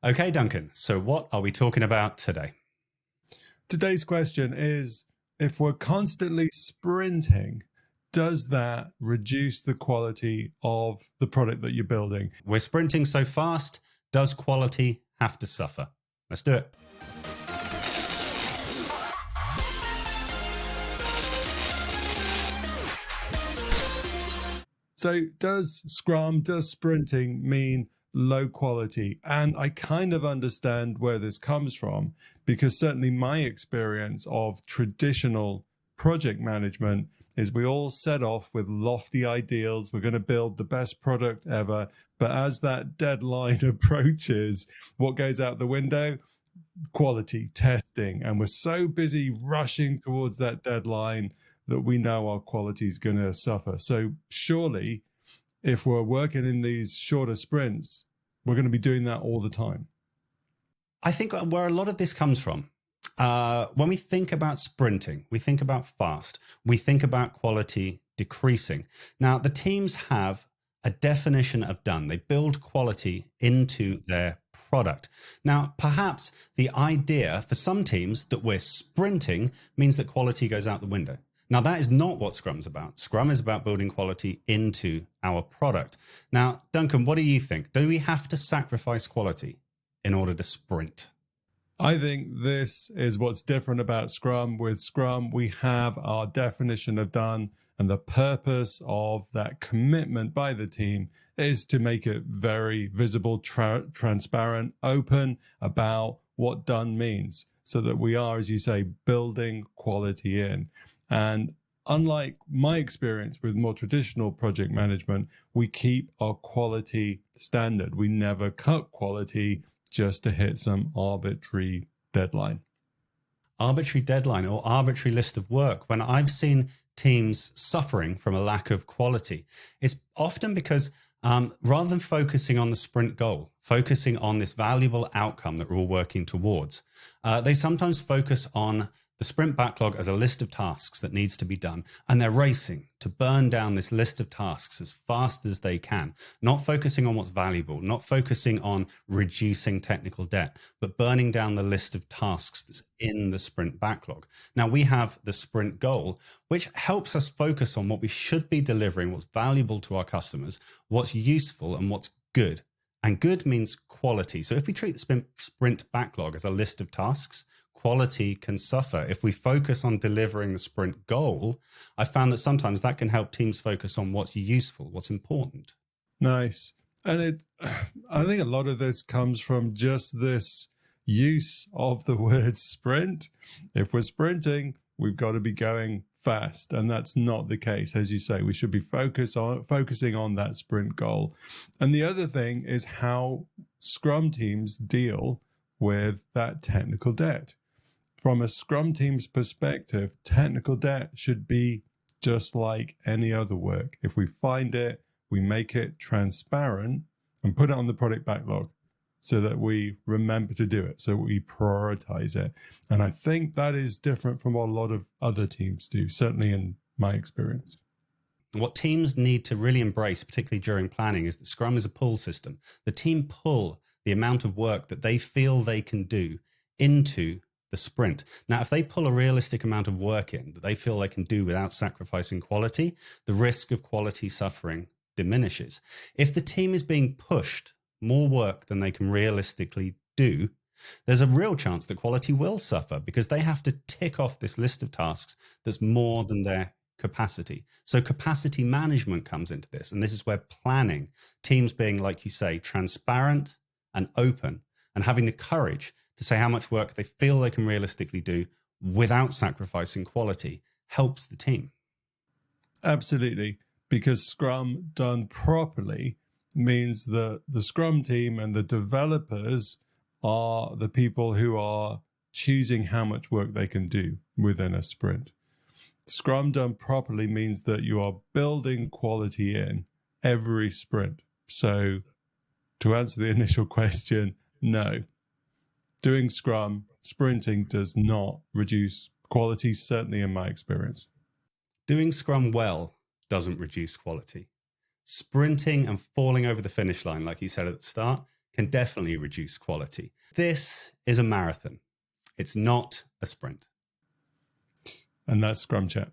Okay, Duncan, so what are we talking about today? Today's question is, if we're constantly sprinting, does that reduce the quality of the product that you're building? We're sprinting so fast, does quality have to suffer? Let's do it. So does sprinting mean low quality? And I kind of understand where this comes from, because certainly my experience of traditional project management is we all set off with lofty ideals. We're going to build the best product ever. But as that deadline approaches, what goes out the window? Quality testing. And we're so busy rushing towards that deadline that we know our quality is going to suffer. So surely, if we're working in these shorter sprints, we're going to be doing that all the time. I think where a lot of this comes from, when we think about sprinting, we think about fast, we think about quality decreasing. Now, the teams have a definition of done. They build quality into their product. Now, perhaps the idea for some teams that we're sprinting means that quality goes out the window. Now, that is not what Scrum's about. Scrum is about building quality into our product. Now, Duncan, what do you think? Do we have to sacrifice quality in order to sprint? I think this is what's different about Scrum. With Scrum, we have our definition of done, and the purpose of that commitment by the team is to make it very visible, transparent, open about what done means, so that we are, as you say, building quality in. And unlike my experience with more traditional project management, we keep our quality standard. We never cut quality just to hit some arbitrary deadline. Arbitrary deadline or arbitrary list of work. When I've seen teams suffering from a lack of quality, it's often because rather than focusing on the sprint goal, focusing on this valuable outcome that we're all working towards, they sometimes focus on the sprint backlog as a list of tasks that needs to be done, and they're racing to burn down this list of tasks as fast as they can, not focusing on what's valuable, not focusing on reducing technical debt, but burning down the list of tasks that's in the sprint backlog. Now, we have the sprint goal, which helps us focus on what we should be delivering, what's valuable to our customers, what's useful, and what's good. And good means quality. So if we treat the sprint backlog as a list of tasks, quality can suffer. If we focus on delivering the sprint goal, I found that sometimes that can help teams focus on what's useful, what's important. Nice. And I think a lot of this comes from just this use of the word sprint. If we're sprinting, we've got to be going fast. And that's not the case. As you say, we should be focusing on that sprint goal. And the other thing is how Scrum teams deal with that technical debt. From a Scrum team's perspective, technical debt should be just like any other work. If we find it, we make it transparent and put it on the product backlog so that we remember to do it, so we prioritize it. And I think that is different from what a lot of other teams do, certainly in my experience. What teams need to really embrace, particularly during planning, is that Scrum is a pull system. The team pull the amount of work that they feel they can do into the sprint. Now, if they pull a realistic amount of work in that they feel they can do without sacrificing quality, the risk of quality suffering diminishes. If the team is being pushed more work than they can realistically do, there's a real chance that quality will suffer because they have to tick off this list of tasks that's more than their capacity. So capacity management comes into this. And this is where planning, teams being, like you say, transparent and open and having the courage to say how much work they feel they can realistically do without sacrificing quality helps the team. Absolutely, because Scrum done properly means that the Scrum team and the developers are the people who are choosing how much work they can do within a sprint. Scrum done properly means that you are building quality in every sprint. So to answer the initial question, no. Doing Scrum, sprinting does not reduce quality, certainly in my experience. Doing Scrum well doesn't reduce quality. Sprinting and falling over the finish line, like you said at the start, can definitely reduce quality. This is a marathon. It's not a sprint. And that's Scrum Chat.